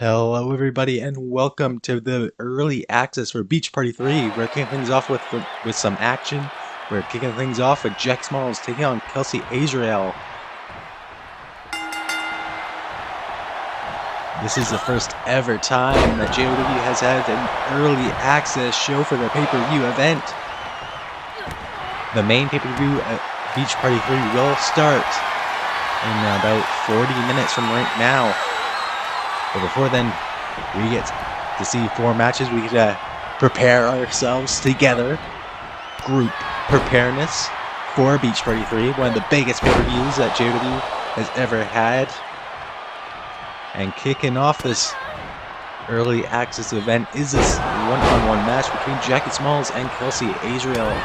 Hello everybody and welcome to the early access for Beach Party 3. We're kicking things off with some action. We're kicking things off with Jack Smalls taking on Kelsey Azrael. This is the first ever time that JOW has had an early access show for the pay-per-view event. The main pay-per-view at Beach Party 3 will start in about 40 minutes from right now. But before then, we get to see 4 matches. We get to prepare ourselves together. Group preparedness for Beach Party 3, one of the biggest pay-per-views that JOW has ever had. And kicking off this early access event is this one-on-one match between Jackie Smalls and Kelsey Azrael.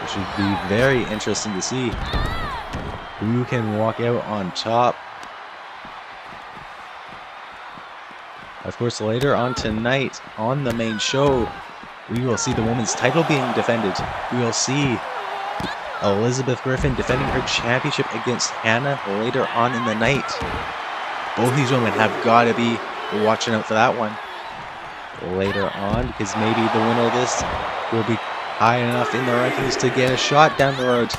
It should be very interesting to see who can walk out on top. Of course, later on tonight on the main show, we will see the women's title being defended. We will see Elizabeth Griffin defending her championship against Hannah later on in the night. Both these women have got to be watching out for that one later on, because maybe the winner of this will be high enough in the rankings to get a shot down the road.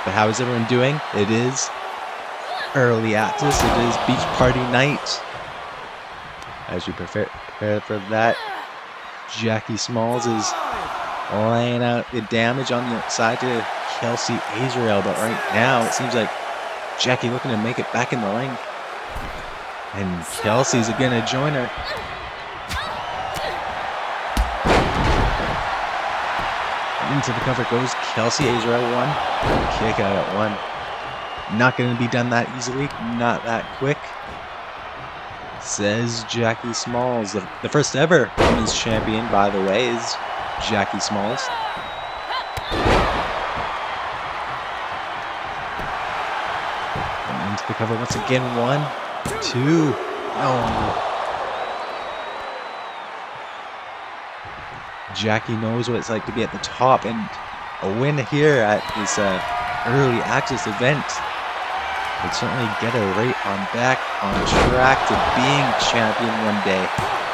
But how is everyone doing? It is early access. It is Beach Party night. As you prepare for that, Jackie Smalls is laying out the damage on the outside to Kelsey Azrael. But right now, it seems like Jackie looking to make it back in the ring. And Kelsey's going to join her. Into the cover goes Kelsey Azrael. One kick out at one. Not going to be done that easily, not that quick, says Jackie Smalls. The first ever women's champion, by the way, is Jackie Smalls. And into the cover once again. 1, 2. No. Jackie knows what it's like to be at the top, and a win here at this early access event would certainly get her right back on track to being champion one day.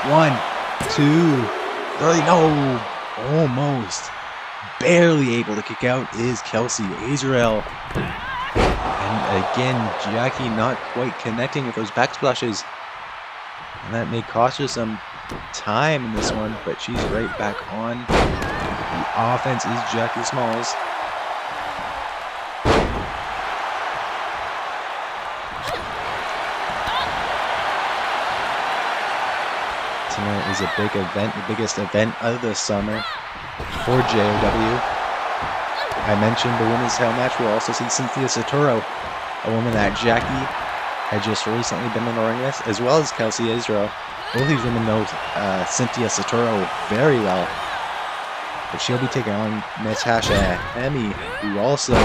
1, 2, 3. No, almost. Barely able to kick out is Kelsey Azrael. And again, Jackie not quite connecting with those backsplashes. And that may cost her some time in this one, but she's right back on. The offense is Jackie Smalls. Tonight is a big event, the biggest event of the summer for JOW. I mentioned the women's title match. We'll also see Cynthia Saturo, a woman that Jackie had just recently been in the ring with, as well as Kelsey Azrael. Both these women know Cynthia Saturo very well. But she'll be taking on Natasha Hemi, who also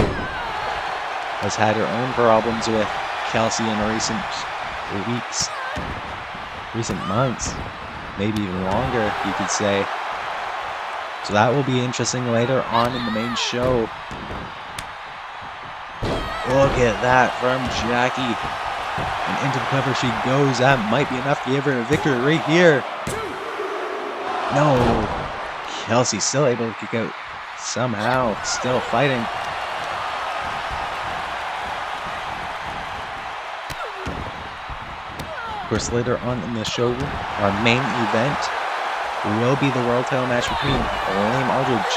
has had her own problems with Kelsey in recent weeks, recent months, maybe even longer, you could say. So that will be interesting later on in the main show. Look at that from Jackie. And into the cover she goes. That might be enough to give her a victory right here. No. Kelsey still able to kick out somehow. Still fighting. Of course, later on in the show, our main event will be the world title match between Liam Aldridge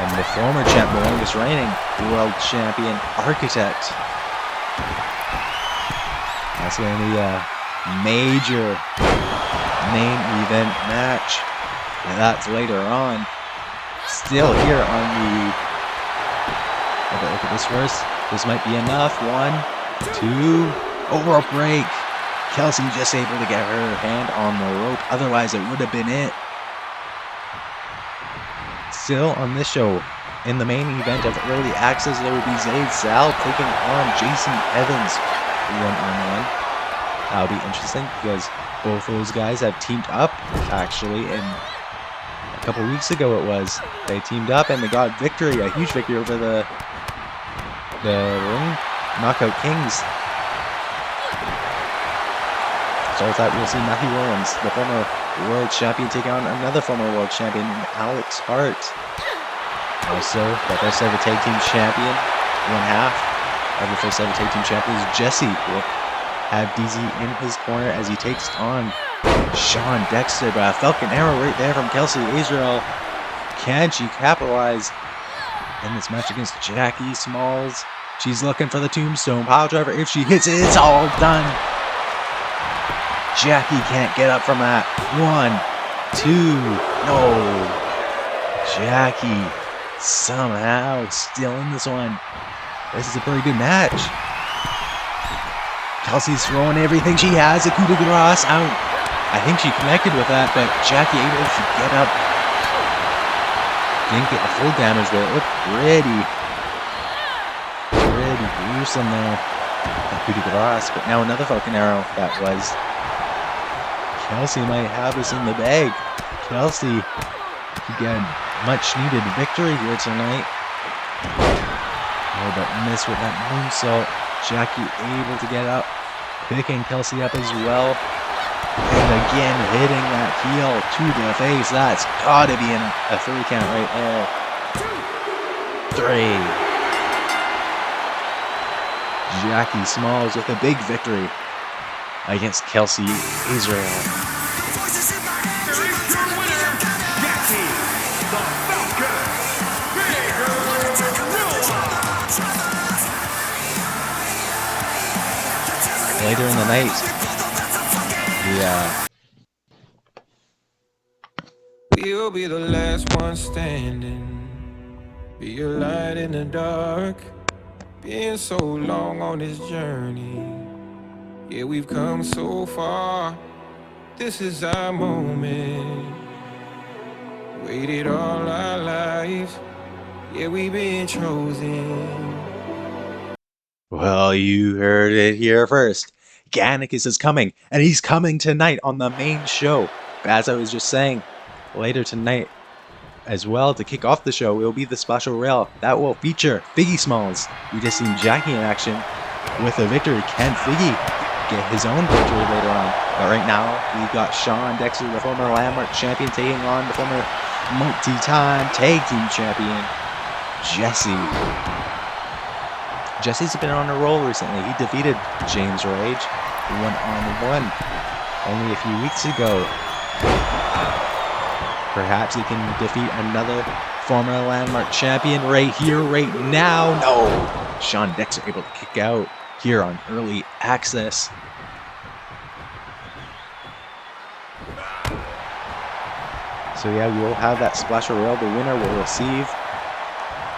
and the former champ, the longest reigning world champion, Architect. That's going to be a major main event match. And that's later on. Still here on the... Look at this first. This might be enough. 1, 2. Oh, rope break. Kelsey just able to get her hand on the rope. Otherwise, it would have been it. Still on this show, in the main event of early access, there will be Zaid Salh taking on Jason Evans one-on-one. That'll be interesting because both those guys have teamed up, actually, and a couple weeks ago it was. They teamed up and they got victory, a huge victory over the the ring knockout kings. So with that, we'll see Matthew Williams, the former world champion, taking on another former world champion, Alex Hart. Also, the first ever tag team champion, one half of the first ever tag team champions, Jesse, will have DZ in his corner as he takes on Shawn Dexter. But a Falcon Arrow right there from Kelsey. Azrael, can she capitalize in this match against Jackie Smalls? She's looking for the tombstone piledriver. If she hits it, it's all done. Jackie can't get up from that. 1, 2, no. Jackie somehow still in this one. This is a pretty good match. Kelsey's throwing everything she has. A coup de grace out. I think she connected with that, but Jackie able to get up. Didn't get the full damage, but it looked pretty gruesome there. A coup de grace, but now another Falcon Arrow. That was. Kelsey might have this in the bag. Kelsey could get a much needed victory here tonight. Oh, but missed with that moonsault. Jackie able to get up, picking Kelsey up as well. And again, hitting that heel to the face. That's gotta be a 3 count right there. 3. Jackie Smalls with a big victory against Kelsey Azrael. Later in the night, we'll be the last one standing, be a light in the dark, been so long on this journey. Yeah, we've come so far. This is our moment. Waited all our lives. Yeah, we've been chosen. Well, you heard it here first. Gannicus is coming, and he's coming tonight on the main show. As I was just saying, later tonight as well, to kick off the show, will be the Special Rail. That will feature Figgy Smalls. We just seen Jackie in action with a victory. Can Figgy get his own victory later on? But right now, we've got Shawn Dexter, the former Landmark champion, taking on the former multi-time tag team champion, Jesse. Jesse's been on a roll recently. He defeated James Rage one-on-one only a few weeks ago. Perhaps he can defeat another former Landmark champion right here, right now. No! Shawn Dexter able to kick out here on early access. So yeah, we will have that Splash Rail. The winner will receive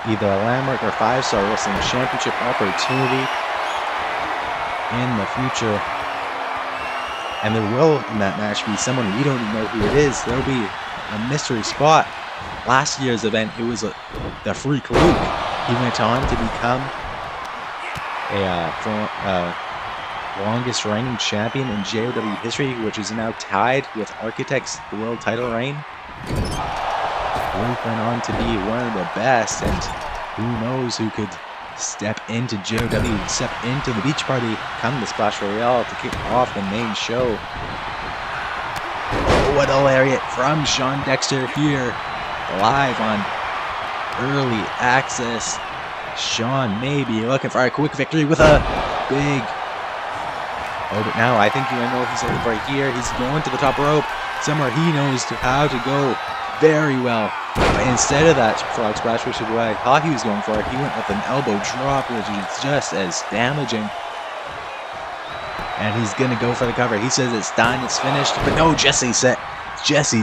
either a Landmark or 5-star Wrestling Championship opportunity in the future. And there will, in that match, be someone we don't even know who it is. There will be a mystery spot. Last year's event, it was the Freak Luke. He went on to become a longest reigning champion in JOW history, which is now tied with Architect's world title reign. Luke went on to be one of the best, and who knows who could step into JOW, step into the beach party, come to Splash Royale to kick off the main show. Oh, what a lariat from Shawn Dexter here, live on early access. Shawn may be looking for a quick victory with a big... Oh, but now I think you know he's looking for here. He's going to the top rope, somewhere he knows how to go very well. But instead of that frog splash, which is what I thought he was going for, he went with an elbow drop, which is just as damaging. And he's gonna go for the cover. He says it's done, it's finished, but no, Jesse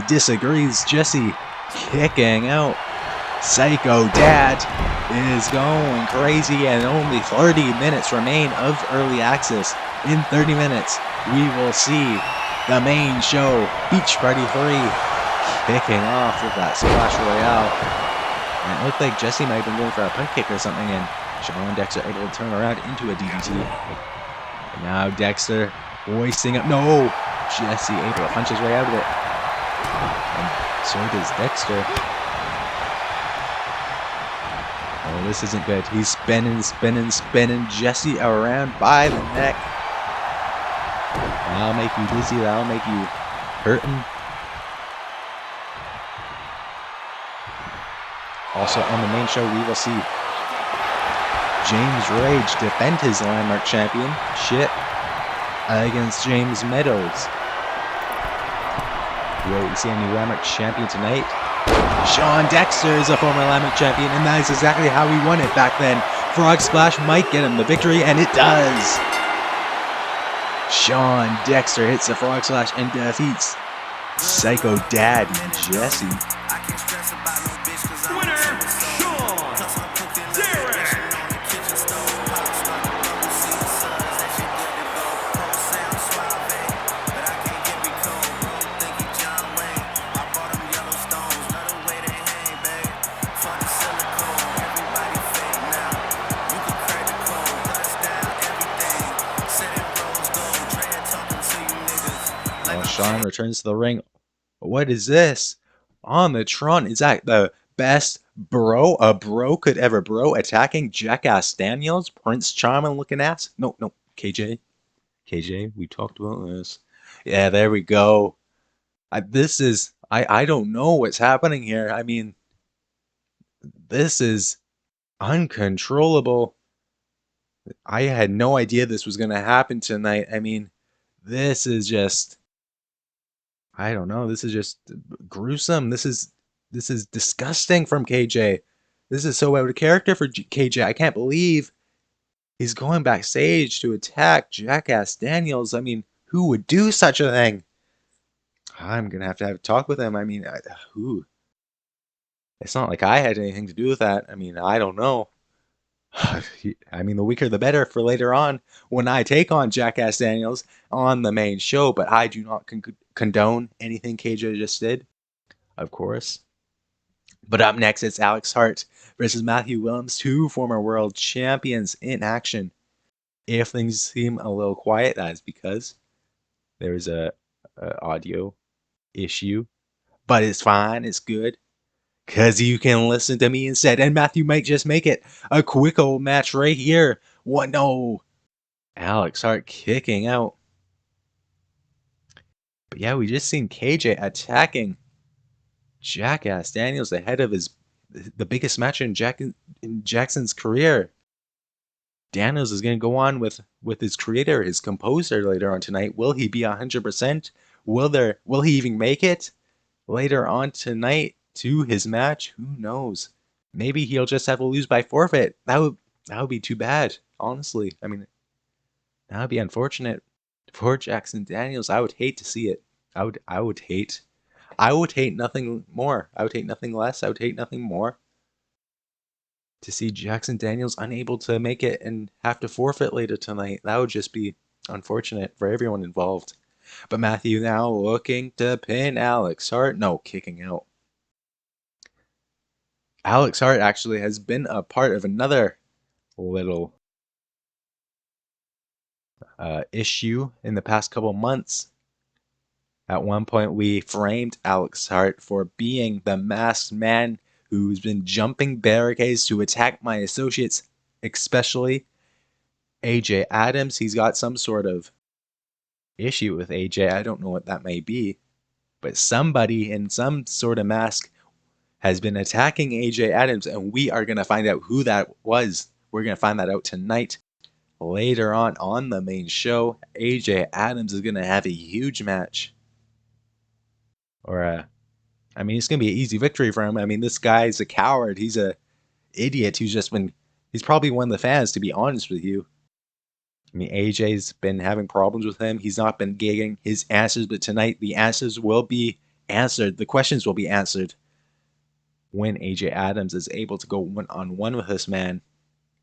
disagrees. Jesse kicking out. Psycho Dad is going crazy, and only 30 minutes remain of early access. In 30 minutes, we will see the main show, Beach Party 3, kicking off with that Splash Royale. And it looked like Jesse might have been going for a punt kick or something, and Shawn Dexter able to turn around into a DDT. And now Dexter hoisting up. No! Jesse able to punch his way out of it. And so does Dexter. Oh, this isn't good. He's spinning, spinning, spinning Jesse around by the neck. That'll make you dizzy. That'll make you hurting. Also on the main show, we will see James Rage defend his landmark championship against James Meadows. Will we see a new landmark champion tonight? Shawn Dexter is a former landmark champion, and that is exactly how he won it back then. Frog Splash might get him the victory, and it does. Shawn Dexter hits the Frog Splash and defeats Psycho Daddy Jesse. Shawn returns to the ring. What is this? On the Tron, is that the best bro a bro could ever bro attacking Jackass Daniels? Prince Charming looking ass? No, KJ. KJ, we talked about this. Yeah, there we go. I don't know what's happening here. I mean, this is uncontrollable. I had no idea this was going to happen tonight. I mean, this is just... I don't know. This is just gruesome. This is disgusting from KJ. This is so out of character for KJ. I can't believe he's going backstage to attack Jackass Daniels. I mean, who would do such a thing? I'm gonna have a talk with him. I mean, who? It's not like I had anything to do with that. I mean, I don't know. I mean, the weaker the better for later on when I take on Jackass Daniels on the main show, but I do not condone anything KJ just did, of course. But up next, it's Alex Hart versus Matthew Williams, two former world champions in action. If things seem a little quiet, that is because there is a audio issue, but it's fine, it's good. Because you can listen to me instead, and Matthew might just make it a quick old match right here. What? No. Alex Hart kicking out. But yeah, we just seen KJ attacking Jackass Daniels ahead of the biggest match in Jackson's career. Daniels is going to go on with his creator, his composer later on tonight. Will he be 100%? Will he even make it later on tonight to his match? Who knows? Maybe he'll just have to lose by forfeit. That would be too bad, honestly. I mean, that would be unfortunate for Jackson Daniels. I would hate to see it. I would hate nothing more. I would hate nothing less. I would hate nothing more to see Jackson Daniels unable to make it and have to forfeit later tonight. That would just be unfortunate for everyone involved. But Matthew now looking to pin Alex Hart. No, kicking out. Alex Hart actually has been a part of another little issue in the past couple months. At one point, we framed Alex Hart for being the masked man who's been jumping barricades to attack my associates, especially AJ Adams. He's got some sort of issue with AJ. I don't know what that may be, but somebody in some sort of mask has been attacking AJ Adams, and we are going to find out who that was. We're going to find that out tonight. Later on the main show, AJ Adams is going to have a huge match. I mean, it's going to be an easy victory for him. I mean, this guy's a coward. He's a idiot who's he's probably one of the fans, to be honest with you. I mean, AJ's been having problems with him. He's not been getting his answers, but tonight the answers will be answered. The questions will be answered when AJ Adams is able to go one-on-one with this man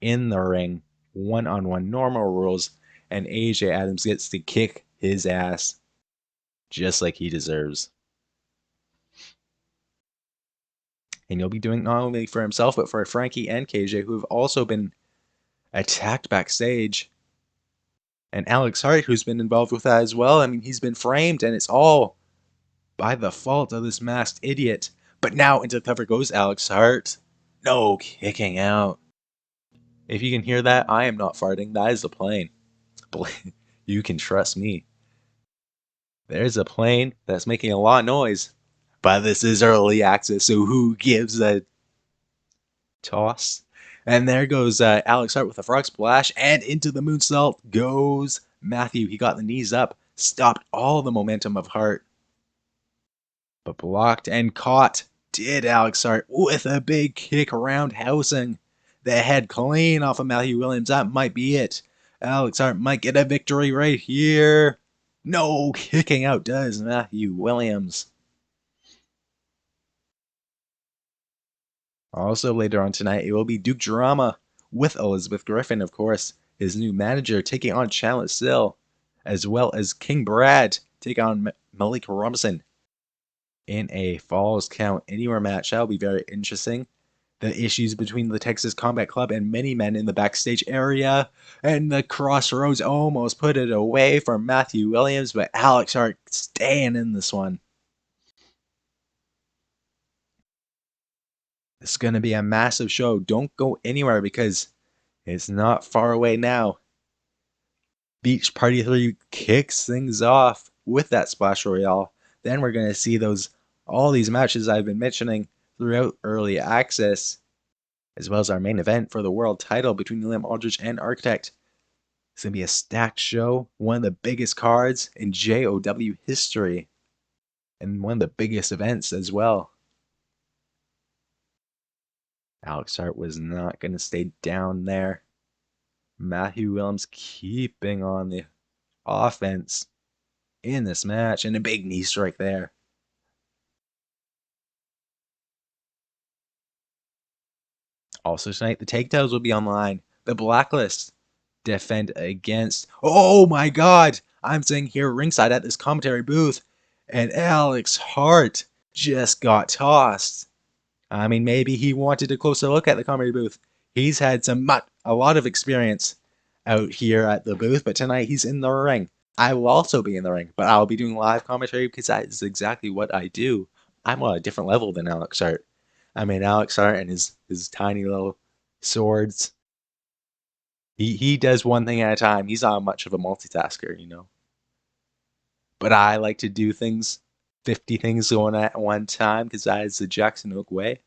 in the ring, one-on-one normal rules, and AJ Adams gets to kick his ass just like he deserves. And he'll be doing not only for himself, but for Frankie and KJ, who have also been attacked backstage. And Alex Hart, who's been involved with that as well. I mean, he's been framed, and it's all by the fault of this masked idiot. But now into the cover goes Alex Hart. No kicking out. If you can hear that, I am not farting. That is the plane. You can trust me. There's a plane that's making a lot of noise. But this is early access, so who gives a toss? And there goes Alex Hart with a frog splash, and into the moonsault goes Matthew. He got the knees up, stopped all the momentum of Hart. But blocked and caught did Alex Hart with a big kick roundhousing the head clean off of Matthew Williams. That might be it. Alex Hart might get a victory right here. No, kicking out does Matthew Williams. Also later on tonight, it will be Duke Drama with Elizabeth Griffin, of course, his new manager, taking on Charlotte Salh, as well as King Brad taking on Malik Robinson in a Falls Count Anywhere match. That'll be very interesting. The issues between the Texas Combat Club and many men in the backstage area, and the Crossroads almost put it away for Matthew Williams, but Alex Hart staying in this one. It's going to be a massive show. Don't go anywhere because it's not far away now. Beach Party 3 kicks things off with that Splash Royale. Then we're going to see all these matches I've been mentioning throughout early access, as well as our main event for the world title between Liam Aldridge and Architect. It's going to be a stacked show, one of the biggest cards in JOW history, and one of the biggest events as well. Alex Hart was not going to stay down there. Matthew Williams keeping on the offense in this match, and a big knee strike there. Also tonight, the takedowns will be online. The Blacklist defend against... Oh my god! I'm sitting here ringside at this commentary booth, and Alex Hart just got tossed. I mean, maybe he wanted a closer look at the comedy booth. He's had a lot of experience out here at the booth, but tonight he's in the ring. I will also be in the ring, but I'll be doing live commentary because that is exactly what I do. I'm on a different level than Alex Hart. I mean, Alex Hart and his tiny little swords. He does one thing at a time. He's not much of a multitasker, you know. But I like to do 50 things going at one time because that is the Jackson Oak way.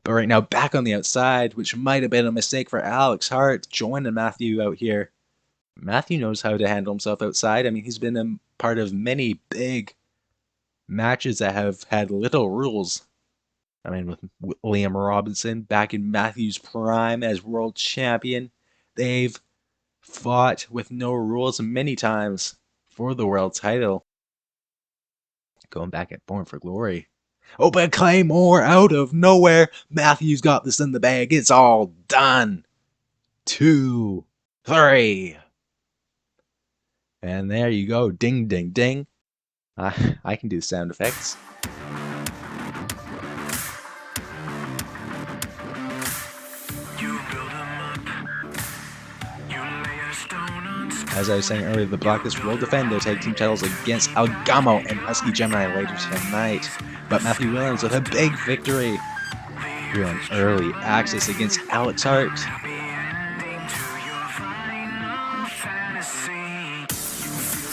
But right now, back on the outside, which might have been a mistake for Alex Hart, joining Matthew out here. Matthew knows how to handle himself outside. I mean, he's been a part of many big matches that have had little rules. I mean, with Liam Robinson back in Matthew's prime as world champion, they've fought with no rules many times for the world title. Going back at Born for Glory. Oh, but Claymore out of nowhere. Matthew's got this in the bag. It's all done. 2, 3. And there you go. Ding, ding, ding. I can do sound effects. As I was saying earlier, the Blacklist will defend their tag team titles against Algamo and Husky Gemini later tonight. But Matthew Williams with a big victory here on early access against Alex Hart.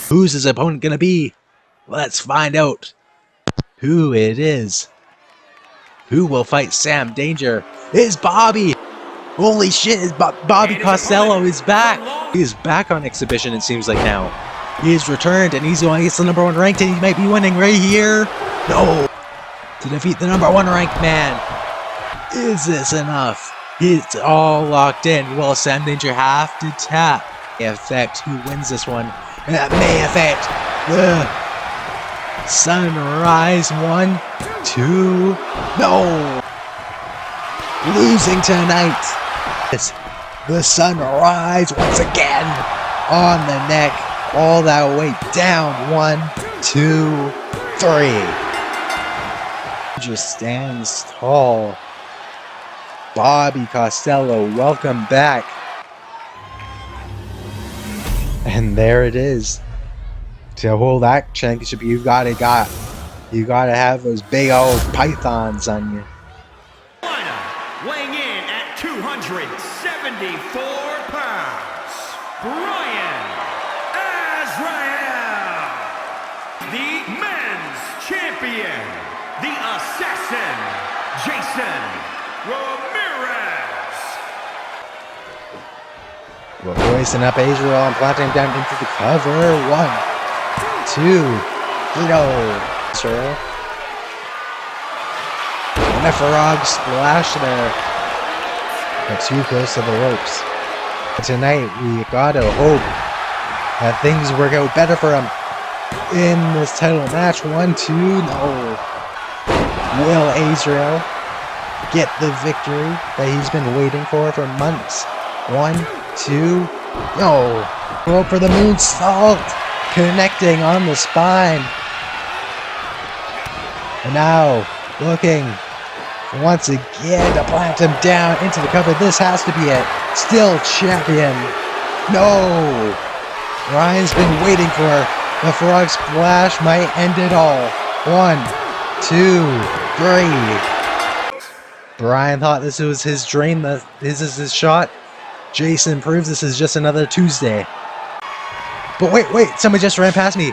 Who's his opponent gonna be? Let's find out who it is. Who will fight Sam Danger? It's Bobby! Holy shit, Bobby Costello is back! He is back on exhibition, it seems like now. He has returned and he's going against the #1 ranked and he might be winning right here. No! To defeat the #1 ranked man. Is this enough? It's all locked in. Will Sam Danger have to tap? May affect who wins this one. And that may affect the Sunrise 1, 2, no! Losing tonight. The Sunrise once again on the neck, all that way down. 1, 2, 3. Just stands tall. Bobby Costello, welcome back. And there it is. To hold that championship, you gotta have those big old pythons on you. pounds, Brian Azrael. The men's champion, the assassin, Jason Ramirez. We're hoisting up Azrael and planting him down into the cover. 1, 2, 3, Azrael. And a frog splash there. But too close to the ropes. Tonight, we gotta hope that things work out better for him in this title match. 1, 2, no. Will Azrael get the victory that he's been waiting for months? 1, 2, no. Rope for the moonsault, connecting on the spine. And now, looking once again to plant him down into the cover. This has to be it. Still champion. No. Ryan's been waiting for the frog splash. Might end it all. 1, 2, 3. Brian thought this was his dream. This is his shot. Jason proves this is just another Tuesday. But wait. Somebody just ran past me.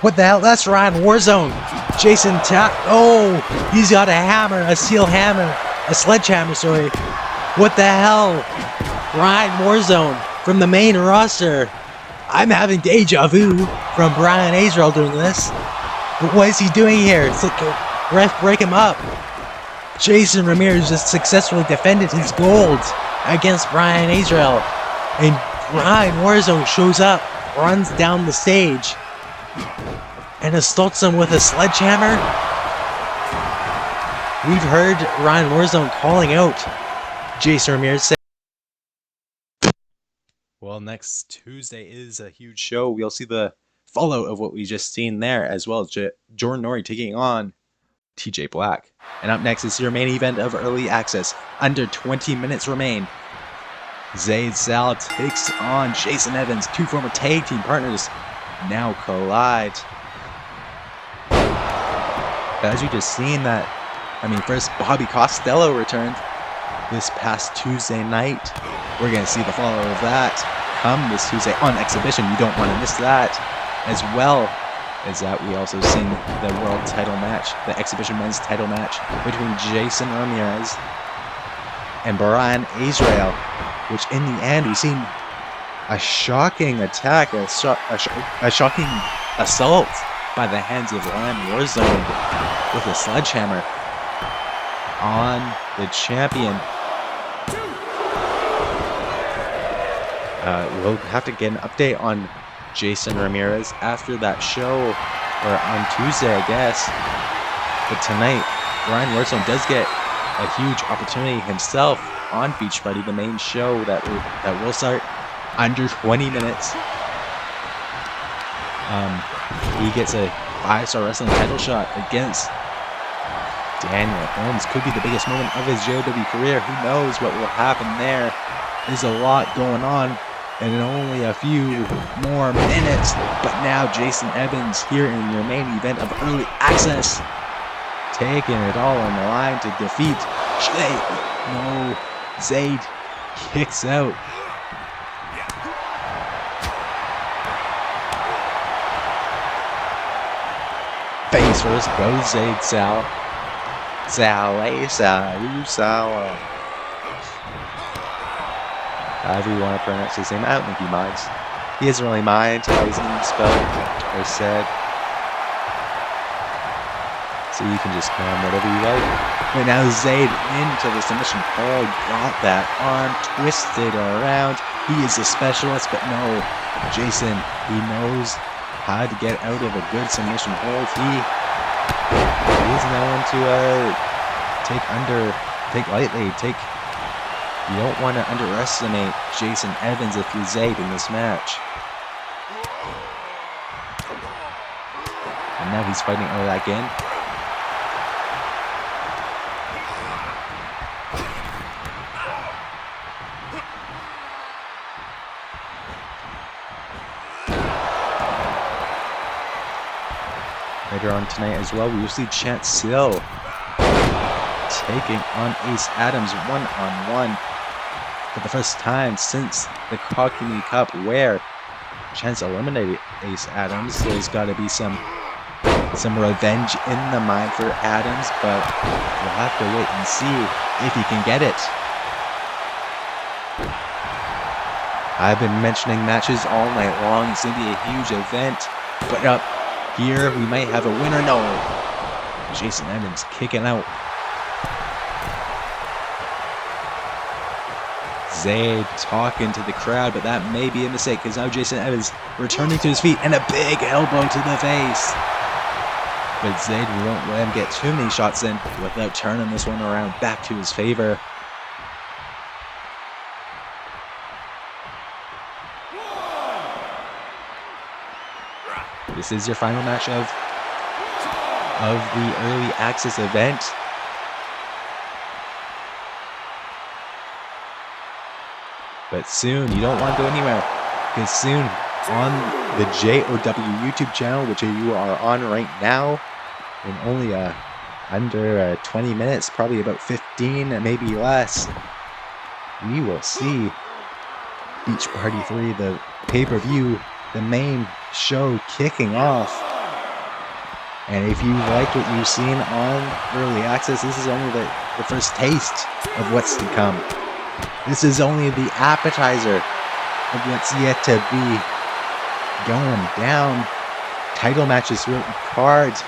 What the hell? That's Ryan Warzone. Jason oh, he's got a hammer, a steel hammer, a sledgehammer, sorry. What the hell? Ryan Warzone from the main roster. I'm having deja vu from Brian Azrael doing this. But what is he doing here? It's like, ref, break him up. Jason Ramirez just successfully defended his gold against Brian Azrael. And Ryan Warzone shows up, runs down the stage, and assaults him with a sledgehammer. We've heard Ryan Warzone calling out Jason Ramirez. Well, next Tuesday is a huge show. We'll see the fallout of what we just seen there, as well as Jordan Norrie taking on TJ Black. And up next is your main event of early access. Under 20 minutes remain. Zaid Salh takes on Jason Evans. Two former tag team partners now collide. As you just seen that, first Bobby Costello returned this past Tuesday night. We're going to see the follow of that come this Tuesday on exhibition. You don't want to miss that. As well as that, we also seen the world title match, the exhibition men's title match between Jason Ramirez and Brian Azrael, which in the end we've seen a shocking attack, a shocking assault by the hands of Ryan Warzone with a sledgehammer on the champion. We'll have to get an update on Jason Ramirez after that show, or on Tuesday, I guess. But tonight, Ryan Warzone does get a huge opportunity himself on Beach Buddy, the main show that will start under 20 minutes. He gets a 5-star wrestling title shot against Daniel Holmes. Could be the biggest moment of his JOW career. Who knows what will happen there? There's a lot going on, and in only a few more minutes. But now Jason Evans here in your main event of early access, taking it all on the line to defeat Zaid kicks out. Face first goes Zaid Salh. However you want to pronounce his name, I don't think he minds. He doesn't really mind how his name's spelled or said. So you can just call him whatever you like. Right now Zaid into the submission hold, got that arm twisted around. He is a specialist, but no, Jason, he knows how to get out of a good submission hold. He's no one to take lightly. You don't want to underestimate Jason Evans if you're Zaid in this match. And now he's fighting out again. Later on tonight as well, we will see Salh taking on Ace Adams one-on-one. for the first time since the Cockney Cup, where Chance eliminated Ace Adams. There's got to be some revenge in the mind for Adams, but we'll have to wait and see if he can get it. I've been mentioning matches all night long. It's going to be a huge event, but up here we might have a winner. No, Jason Evans kicking out. Zaid talking to the crowd, but that may be a mistake because now Jason Evans returning to his feet and a big elbow to the face. But Zaid won't let him get too many shots in without turning this one around back to his favor. This is your final match of the early access event. But soon, you don't want to go anywhere, because soon on the JOW YouTube channel, which you are on right now, in only under 20 minutes, probably about 15, maybe less, we will see Beach Party 3, the pay-per-view, the main show kicking off. And if you like what you've seen on Early Access, this is only the first taste of what's to come. This is only the appetizer of what's yet to be going down. Title matches throughout the cards,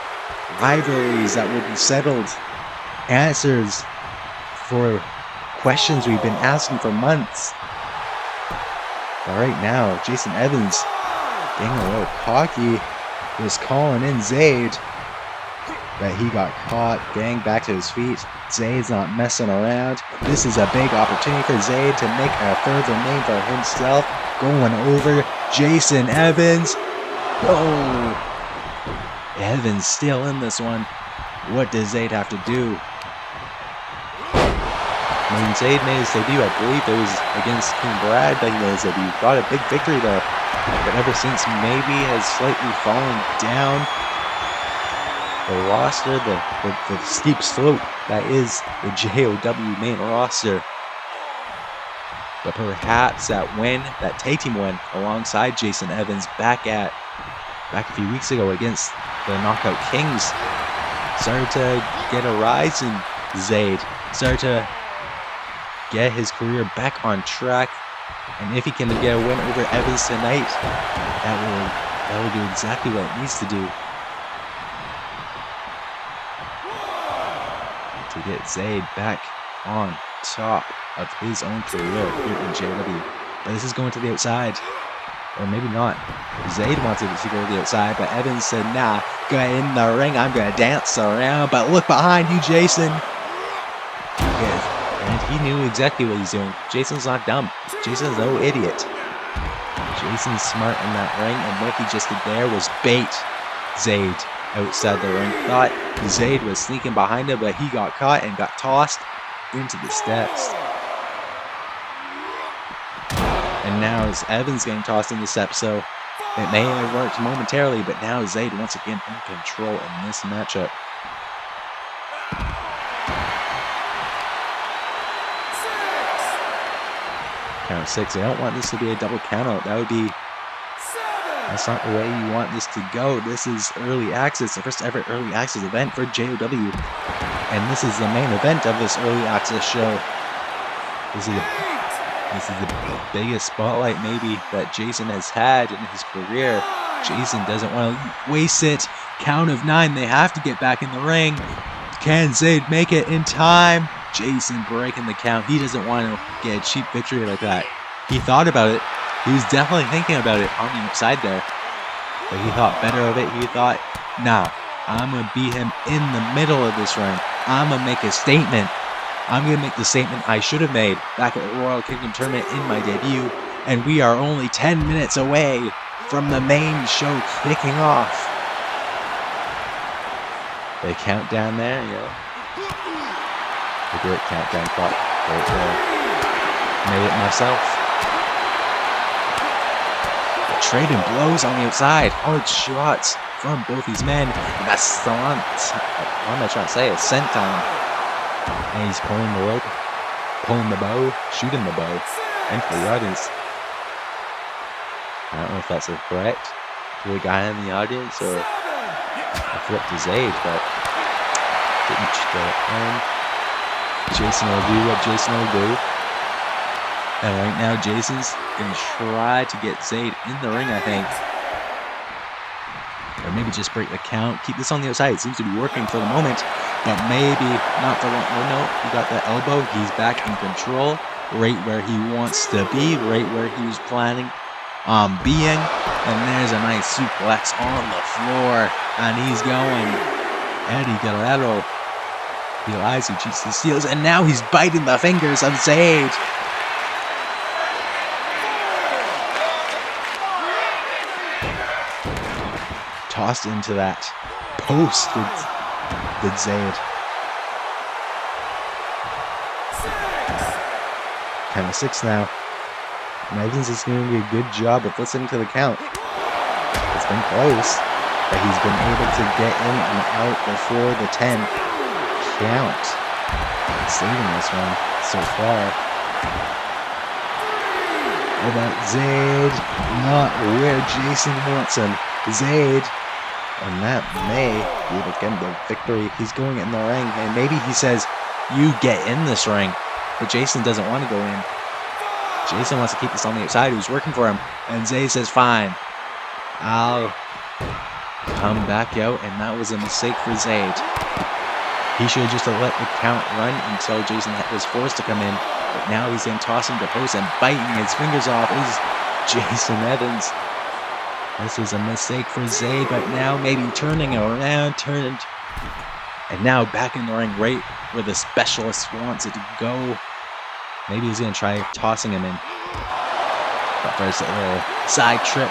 rivalries that will be settled, answers for questions we've been asking for months. But right now, Jason Evans getting a little cocky, was calling in Zaid, but he got caught, getting back to his feet. Zaid's not messing around. This is a big opportunity for Zaid to make a further name for himself. Going over Jason Evans. Oh, Evans still in this one. What does Zaid have to do? When Zaid made his debut, I believe it was against King Brad that he made his debut. Got a big victory there. But ever since, maybe has slightly fallen down. The roster, the steep slope that is the JOW main roster. But perhaps that win, that tag team win alongside Jason Evans back a few weeks ago against the Knockout Kings, started to get a rise in Zaid. Started to get his career back on track. And if he can get a win over Evans tonight, that will do exactly what it needs to do to get Zaid back on top of his own career here in JW. But this is going to the outside, or maybe not. Zaid wanted it to go to the outside, but Evans said, "Nah, go in the ring. I'm gonna dance around." But look behind you, Jason. And he knew exactly what he's doing. Jason's not dumb. Jason's no idiot. Jason's smart in that ring, and what he just did there was bait Zaid outside the ring. Thought Zaid was sneaking behind him, but he got caught and got tossed into the steps. And now it's Evans getting tossed in the steps, so it may have worked momentarily, but now Zaid once again in control in this matchup. Count 6. I don't want this to be a double countout. That's not the way you want this to go. This is early access, the first ever early access event for JOW. And this is the main event of this early access show. This is the biggest spotlight maybe that Jason has had in his career. Jason doesn't want to waste it. Count of 9. They have to get back in the ring. Can Zaid make it in time? Jason breaking the count. He doesn't want to get a cheap victory like that. He thought about it. He was definitely thinking about it on the outside there. But he thought better of it. He thought, nah, I'm going to beat him in the middle of this ring. I'm going to make a statement. I'm going to make the statement I should have made back at the Royal Kingdom Tournament in my debut. And we are only 10 minutes away from the main show kicking off. The countdown there, the great countdown clock right there. Made it myself. Trading blows on the outside. Hard shots from both these men. And that's what am I trying to say? A senton. And he's pulling the rope. pulling the bow, shooting the bow into the audience. I don't know if that's a threat to a guy in the audience or a threat to Zaid, but didn't go in. Jason will do what Jason will do. And right now, Jason's going to try to get Zaid in the ring, I think. Or maybe just break the count. Keep this on the outside. It seems to be working for the moment. But maybe not for long. Oh no, he got the elbow. He's back in control. Right where he wants to be. Right where he was planning on being. And there's a nice suplex on the floor. And he's going. Eddie Guerrero. He lies, he cheats, he steals. And now he's biting the fingers of Zaid. Tossed into that post did Zaid. Kind of 6 now. And Evans is doing a good job of listening to the count. It's been close, but he's been able to get in and out before the 10 count. Saving this one so far. What about Zaid? Not where Jason wants him. Zaid. And that may be able to get him the victory. He's going in the ring, and maybe he says, "You get in this ring." But Jason doesn't want to go in. Jason wants to keep this on the outside. Who's working for him. And Zaid says, "Fine. I'll come back out." And that was a mistake for Zaid. He should have just let the count run until Jason was forced to come in. But now he's then tossing the post and biting his fingers off is Jason Evans. This was a mistake for Zaid, but now maybe turning around, and now back in the ring right where the specialist wants it to go. Maybe he's going to try tossing him in. But first a little side trip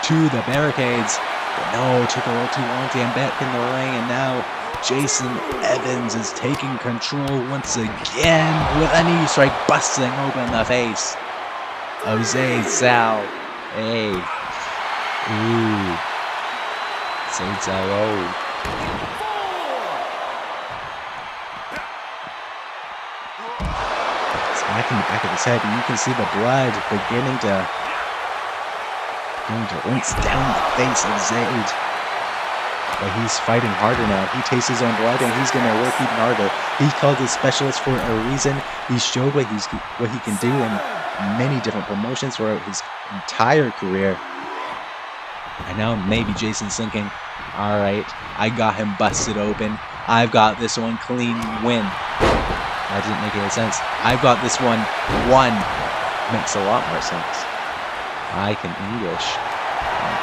to the barricades. But no, it took a little too long to get back in the ring, and now Jason Evans is taking control once again with a knee strike busting open the face of Zaid Salh. Hey. Ooh. Zaid Salh. Smacking the back of his head, and you can see the blood beginning to rinse down the face of Zaid. But he's fighting harder now. He tastes his own blood, and he's going to work even harder. He called his specialist for a reason. He showed what he can do in many different promotions throughout his entire career. And now maybe Jason's thinking, all right, I got him busted open. I've got this one clean win. That didn't make any sense. I've got this one won. Makes a lot more sense. I can English.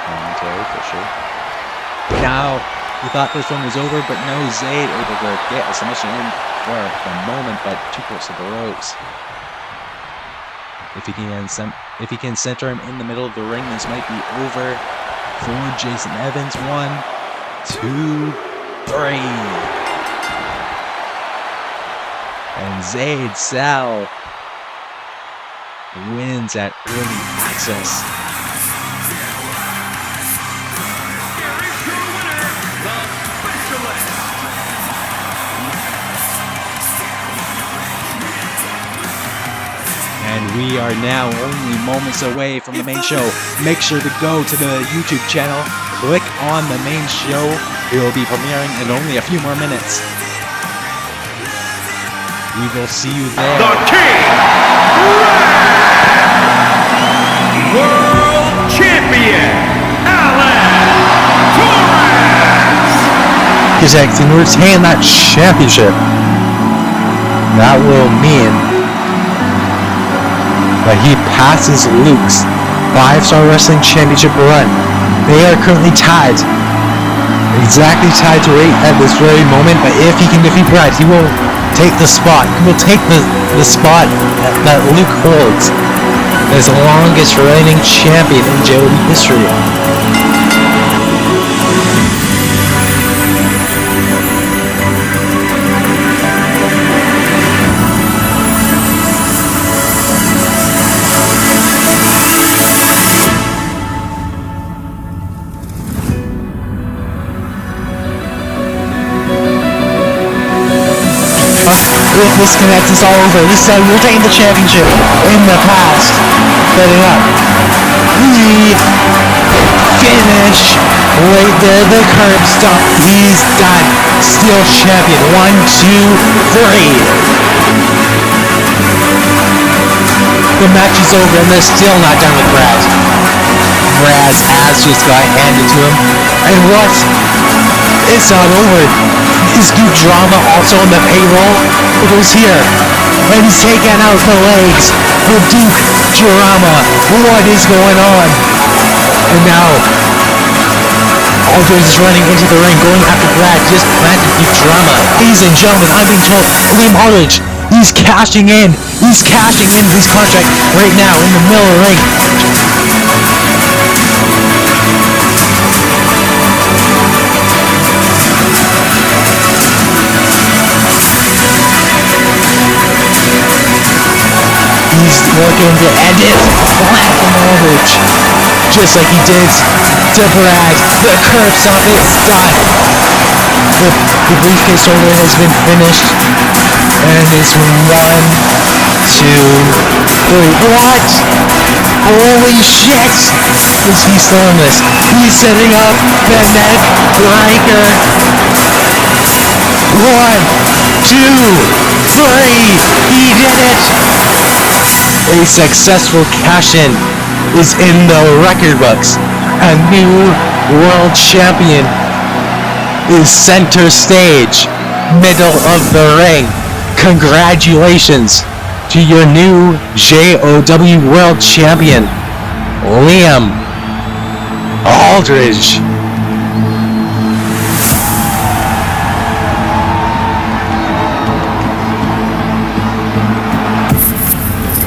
Commentary for sure. Now, he thought this one was over, but no, Zaid able to get a submission in for the moment, but too close to the ropes. If he can center him in the middle of the ring, this might be over for Jason Evans. 1, 2, 3. And Zaid Salh wins at early access. And we are now only moments away from the main show. Make sure to go to the YouTube channel, click on the main show. It will be premiering in only a few more minutes. We will see you there. The King, World Champion, Alex Torres. His acting to retain that championship. That will mean that he passes Luke's 5-star wrestling championship run. They are currently tied. Exactly tied to 8 at this very moment, but if he can defeat Brad, he will take the spot. He will take the spot that Luke holds as the longest reigning champion in JOW history. disconnect. It's all over. This is how you retain the championship in the past. Setting up. The finish right there. The curb stop. He's done. Still champion. 1, 2, 3. The match is over and they're still not done with Raz. Raz has just got handed to him. And what? It's not over. Is Duke Drama also on the payroll? It was here. And he's taking out the legs for Duke Drama. What is going on? And now Aldridge is running into the ring, going after Brad, just planted Duke Drama. Ladies and gentlemen, I'm being told Liam Aldridge, he's cashing in. He's cashing in his contract right now in the middle of the ring. He's looking to end it. Black and Aldridge. Just like he did to Brad. The curb stop is done. The briefcase holder has been finished. And it's 1, 2, 3. What? Holy shit! Is he still in this? He's setting up the neck breaker. 1, 2, 3. He did it! A successful cash-in is in the record books. A new world champion is center stage, middle of the ring. Congratulations to your new JOW world champion, Liam Aldridge.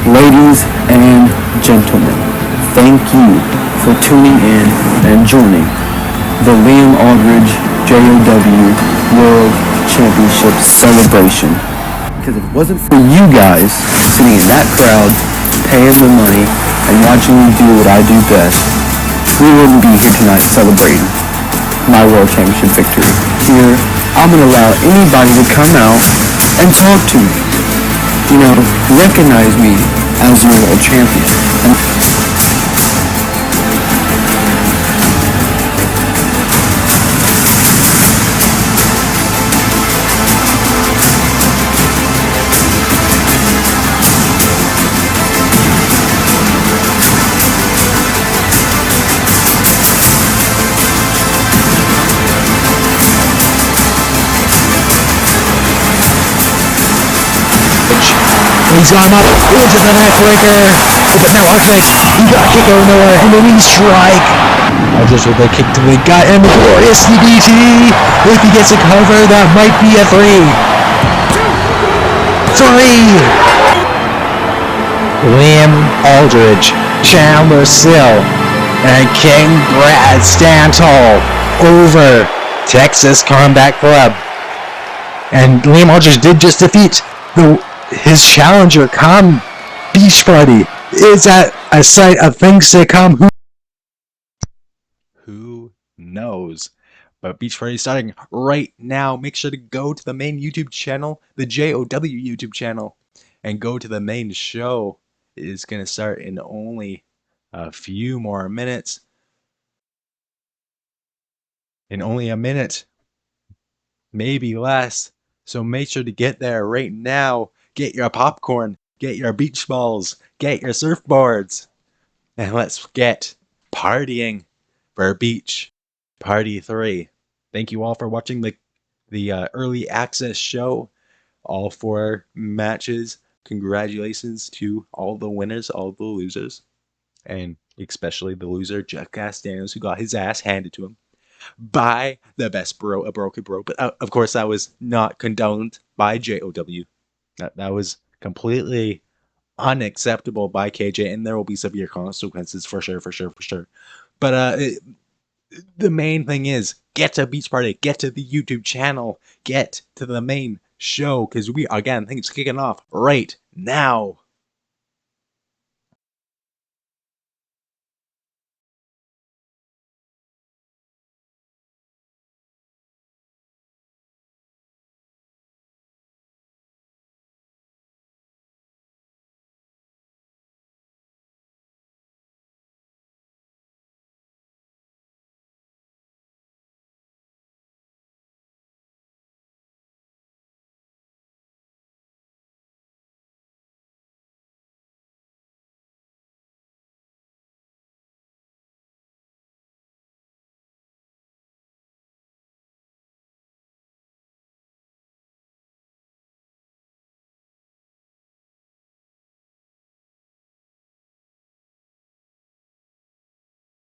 Ladies and gentlemen, thank you for tuning in and joining the Liam Aldridge JOW World Championship celebration. Because if it wasn't for you guys sitting in that crowd, paying the money, and watching me do what I do best, we wouldn't be here tonight celebrating my World Championship victory. Here, I'm going to allow anybody to come out and talk to me. You know, recognize me as your world champion. He's gone up into the neck breaker. But now Aldridge, he got a kick out of nowhere, and then he strike. Aldridge with a kick to the gut and the glorious DDT. If he gets a cover, that might be a 3. 3. Liam Aldridge, Chandler Salh, and King Brad stand tall over Texas Combat Club. And Liam Aldridge did just defeat his challenger, Beach Party. Is that a sight of things to come? Who knows? But Beach Party is starting right now. Make sure to go to the main YouTube channel, the JOW YouTube channel, and go to the main show. It is going to start in only a few more minutes. In only a minute, maybe less. So make sure to get there right now. Get your popcorn, get your beach balls, get your surfboards, and let's get partying for Beach Party 3. Thank you all for watching the early access show, all 4 matches. Congratulations to all the winners, all the losers, and especially the loser, Jeff Castanos, who got his ass handed to him by the best bro, a broken bro. But of course, that was not condoned by JOW. That was completely unacceptable by KJ, and there will be severe consequences for sure. But the main thing is, get to Beach Party, get to the YouTube channel, get to the main show, because things kicking off right now.